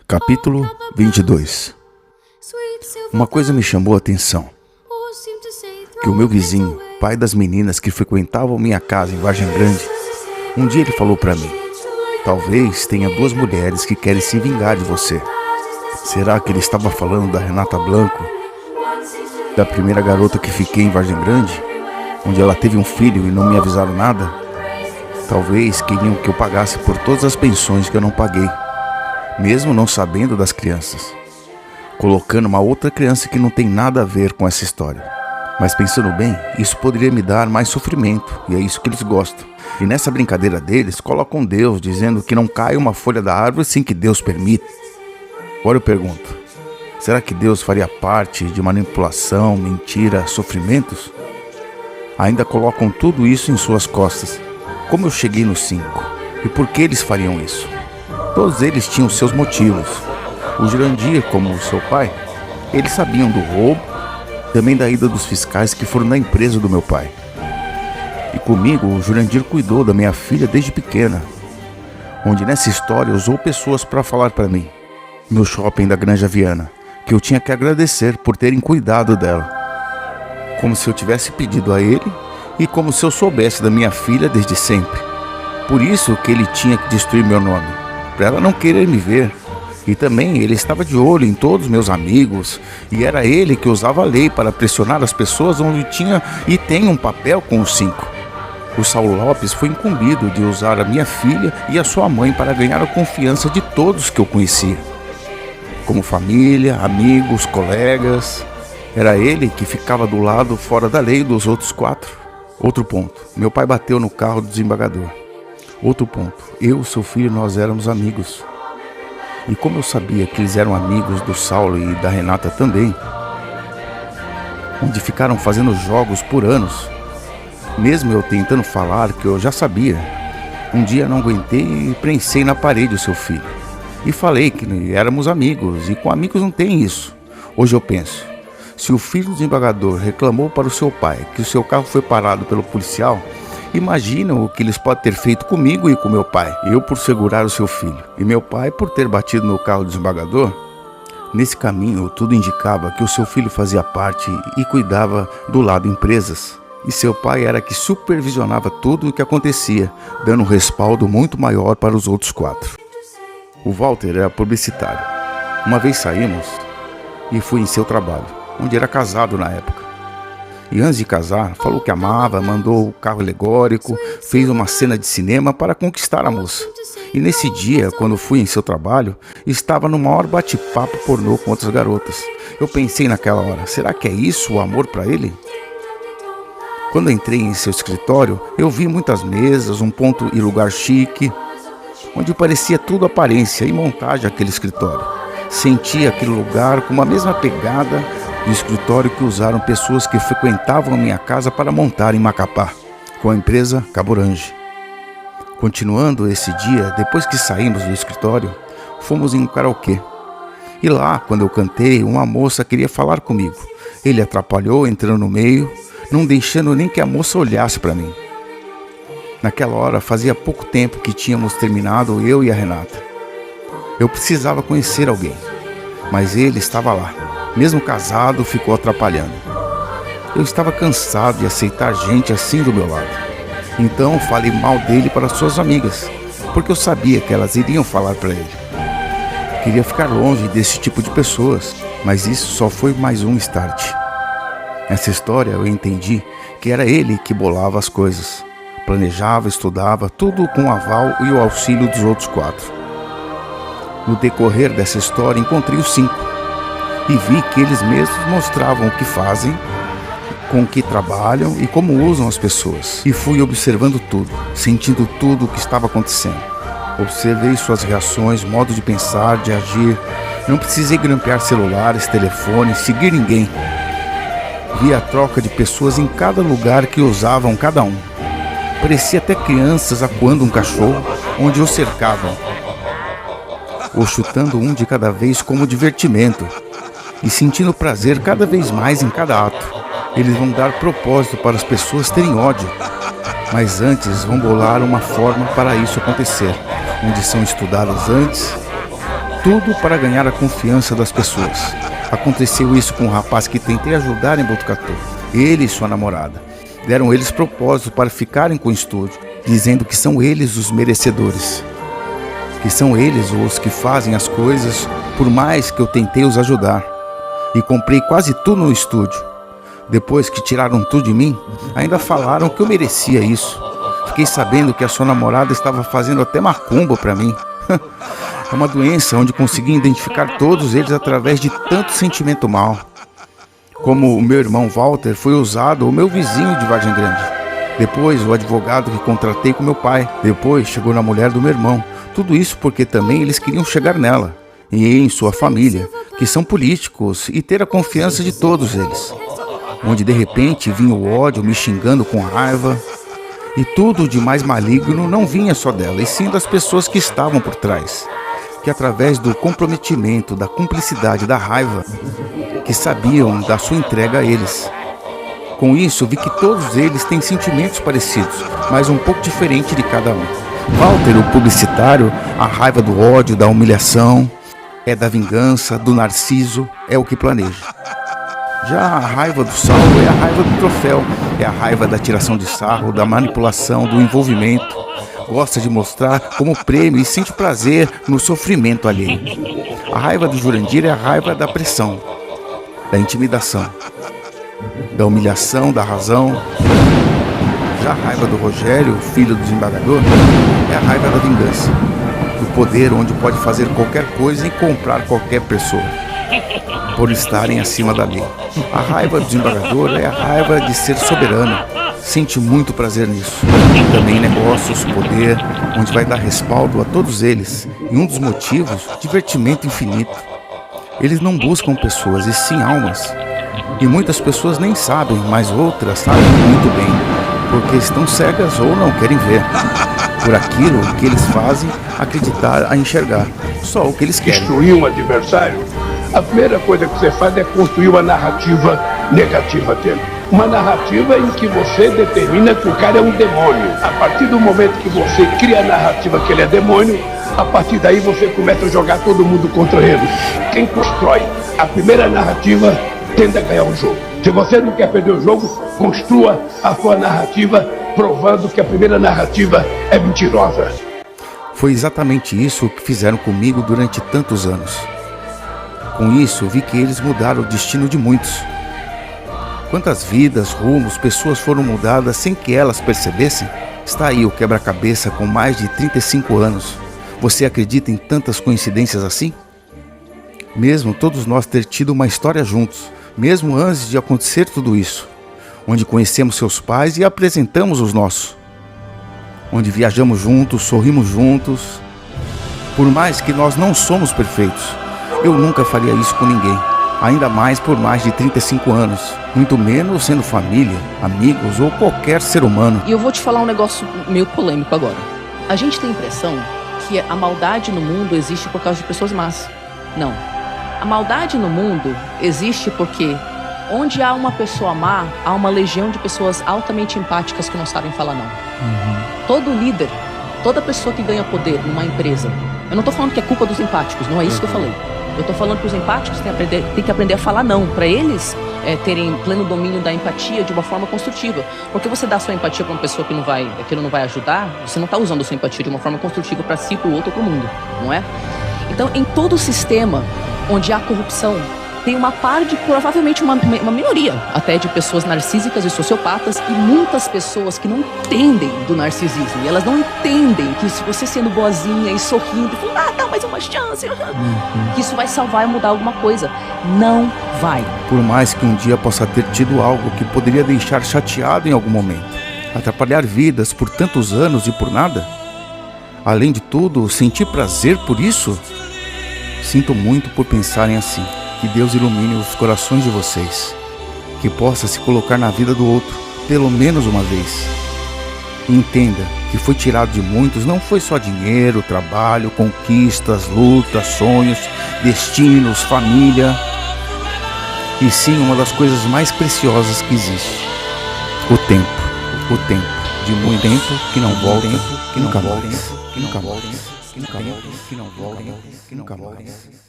Capítulo 22. Uma coisa me chamou a atenção, que o meu vizinho, pai das meninas que frequentavam minha casa em Vargem Grande, um dia ele falou para mim: talvez tenha duas mulheres que querem se vingar de você. Será que ele estava falando da Renata Blanco, da primeira garota que fiquei em Vargem Grande, onde ela teve um filho e não me avisaram nada? Talvez queriam que eu pagasse por todas as pensões que eu não paguei, mesmo não sabendo das crianças, colocando uma outra criança que não tem nada a ver com essa história. Mas pensando bem, isso poderia me dar mais sofrimento, e é isso que eles gostam. E nessa brincadeira deles, colocam Deus, dizendo que não cai uma folha da árvore sem que Deus permita. Agora eu pergunto, será que Deus faria parte de manipulação, mentira, sofrimentos? Ainda colocam tudo isso em suas costas. Como eu cheguei nos 5? E por que eles fariam isso? Todos eles tinham seus motivos. O Jurandir, como o seu pai, eles sabiam do roubo, também da ida dos fiscais que foram na empresa do meu pai. E comigo, o Jurandir cuidou da minha filha desde pequena, onde nessa história usou pessoas para falar para mim, no shopping da Granja Viana, que eu tinha que agradecer por terem cuidado dela, como se eu tivesse pedido a ele e como se eu soubesse da minha filha desde sempre. Por isso que ele tinha que destruir meu nome, para ela não querer me ver. E também ele estava de olho em todos os meus amigos, e era ele que usava a lei para pressionar as pessoas onde tinha e tem um papel com os 5. O Saulo Lopes foi incumbido de usar a minha filha e a sua mãe para ganhar a confiança de todos que eu conhecia, como família, amigos, colegas. Era ele que ficava do lado fora da lei dos outros 4. Outro ponto, meu pai bateu no carro do desembargador. Outro ponto, eu, seu filho, nós éramos amigos. E como eu sabia que eles eram amigos do Saulo e da Renata também, onde ficaram fazendo jogos por anos, mesmo eu tentando falar que eu já sabia, um dia não aguentei e prensei na parede o seu filho. E falei que éramos amigos, e com amigos não tem isso. Hoje eu penso, se o filho do desembargador reclamou para o seu pai que o seu carro foi parado pelo policial, imagina o que eles podem ter feito comigo e com meu pai. Eu por segurar o seu filho, e meu pai por ter batido no carro do desembargador. Nesse caminho, tudo indicava que o seu filho fazia parte e cuidava do lado empresas. E seu pai era que supervisionava tudo o que acontecia, dando um respaldo muito maior para os outros 4. O Walter era publicitário. Uma vez saímos e fui em seu trabalho, onde era casado na época. E antes de casar, falou que amava, mandou o carro alegórico, fez uma cena de cinema para conquistar a moça. E nesse dia, quando fui em seu trabalho, estava no maior bate-papo pornô com outras garotas. Eu pensei naquela hora, será que é isso o amor para ele? Quando entrei em seu escritório, eu vi muitas mesas, um ponto e lugar chique, onde parecia tudo aparência e montagem aquele escritório. Senti aquele lugar com a mesma pegada do escritório que usaram pessoas que frequentavam a minha casa para montar em Macapá, com a empresa Caborange. Continuando esse dia, depois que saímos do escritório, fomos em um karaokê. E lá, quando eu cantei, uma moça queria falar comigo. Ele atrapalhou, entrando no meio, não deixando nem que a moça olhasse para mim. Naquela hora, fazia pouco tempo que tínhamos terminado, eu e a Renata. Eu precisava conhecer alguém, mas ele estava lá. Mesmo casado, ficou atrapalhando. Eu estava cansado de aceitar gente assim do meu lado. Então falei mal dele para suas amigas, porque eu sabia que elas iriam falar para ele. Queria ficar longe desse tipo de pessoas, mas isso só foi mais um start. Nessa história eu entendi que era ele que bolava as coisas. Planejava, estudava, tudo com o aval e o auxílio dos outros 4. No decorrer dessa história encontrei os 5. E vi que eles mesmos mostravam o que fazem, com o que trabalham e como usam as pessoas. E fui observando tudo, sentindo tudo o que estava acontecendo. Observei suas reações, modo de pensar, de agir. Não precisei grampear celulares, telefones, seguir ninguém. Vi a troca de pessoas em cada lugar que usavam cada um. Parecia até crianças acuando um cachorro, onde o cercavam, ou chutando um de cada vez como divertimento. E sentindo prazer cada vez mais em cada ato. Eles vão dar propósito para as pessoas terem ódio, mas antes vão bolar uma forma para isso acontecer, onde são estudadas antes tudo para ganhar a confiança das pessoas. Aconteceu isso com um rapaz que tentei ajudar em Botucatu. Ele e sua namorada. Deram eles propósito para ficarem com o estúdio, dizendo que são eles os merecedores. Que são eles os que fazem as coisas, por mais que eu tentei os ajudar. E comprei quase tudo no estúdio. Depois que tiraram tudo de mim, ainda falaram que eu merecia isso. Fiquei sabendo que a sua namorada estava fazendo até macumba para mim. É uma doença onde consegui identificar todos eles através de tanto sentimento mal. Como o meu irmão Walter foi usado, o meu vizinho de Vargem Grande. Depois o advogado que contratei com meu pai. Depois chegou na mulher do meu irmão. Tudo isso porque também eles queriam chegar nela. E em sua família, que são políticos, e ter a confiança de todos eles. Onde de repente vinha o ódio me xingando com raiva. E tudo de mais maligno não vinha só dela, e sim das pessoas que estavam por trás. Que através do comprometimento, da cumplicidade, da raiva, que sabiam da sua entrega a eles. Com isso, vi que todos eles têm sentimentos parecidos, mas um pouco diferente de cada um. Walter, o publicitário, a raiva do ódio, da humilhação, é da vingança, do narciso, é o que planeja. Já a raiva do Saulo é a raiva do troféu, é a raiva da tiração de sarro, da manipulação, do envolvimento. Gosta de mostrar como prêmio e sente prazer no sofrimento alheio. A raiva do Jurandir é a raiva da pressão, da intimidação, da humilhação, da razão. Já a raiva do Rogério, filho do desembargador, é a raiva da vingança, do poder onde pode fazer qualquer coisa e comprar qualquer pessoa, por estarem acima da lei. A raiva do desembargador é a raiva de ser soberano. Sente muito prazer nisso. Também negócios, poder, onde vai dar respaldo a todos eles. E um dos motivos, divertimento infinito. Eles não buscam pessoas, e sim almas. E muitas pessoas nem sabem, mas outras sabem muito bem, porque estão cegas ou não querem ver. Por aquilo que eles fazem, acreditar a enxergar. Só o que eles querem. Destruir um adversário, a primeira coisa que você faz é construir uma narrativa negativa dele. Uma narrativa em que você determina que o cara é um demônio. A partir do momento que você cria a narrativa que ele é demônio, a partir daí você começa a jogar todo mundo contra ele. Quem constrói a primeira narrativa tende a ganhar o jogo. Se você não quer perder o jogo, construa a sua narrativa provando que a primeira narrativa é mentirosa. Foi exatamente isso que fizeram comigo durante tantos anos. Com isso, vi que eles mudaram o destino de muitos. Quantas vidas, rumos, pessoas foram mudadas sem que elas percebessem? Está aí o quebra-cabeça com mais de 35 anos. Você acredita em tantas coincidências assim? Mesmo todos nós ter tido uma história juntos, mesmo antes de acontecer tudo isso, onde conhecemos seus pais e apresentamos os nossos, onde viajamos juntos, sorrimos juntos. Por mais que nós não somos perfeitos, eu nunca faria isso com ninguém. Ainda mais por mais de 35 anos, muito menos sendo família, amigos ou qualquer ser humano. E eu vou te falar um negócio meio polêmico agora. A gente tem a impressão que a maldade no mundo existe por causa de pessoas más. Não. A maldade no mundo existe porque onde há uma pessoa má, há uma legião de pessoas altamente empáticas que não sabem falar não. Todo líder, toda pessoa que ganha poder numa empresa, eu não tô falando que é culpa dos empáticos, não é isso que eu falei. Eu tô falando que os empáticos têm que aprender a falar não, para eles terem pleno domínio da empatia de uma forma construtiva. Porque você dá sua empatia para uma pessoa que não vai ajudar, você não tá usando a sua empatia de uma forma construtiva para si, para o outro ou para o mundo, não é? Então, em todo sistema onde há corrupção, tem uma parte, provavelmente uma minoria até de pessoas narcísicas e sociopatas e muitas pessoas que não entendem do narcisismo. E elas não entendem que se você sendo boazinha e sorrindo, falando, dá mais uma chance, que isso vai salvar e mudar alguma coisa. Não vai. Por mais que um dia possa ter tido algo que poderia deixar chateado em algum momento, atrapalhar vidas por tantos anos e por nada, além de tudo, sentir prazer por isso, sinto muito por pensarem assim. Que Deus ilumine os corações de vocês. Que possa se colocar na vida do outro, pelo menos uma vez. E entenda que foi tirado de muitos não foi só dinheiro, trabalho, conquistas, lutas, sonhos, destinos, família. E sim uma das coisas mais preciosas que existe. O tempo. O tempo. De muito tempo que não volta, que nunca mais. que não voltem, nunca mais.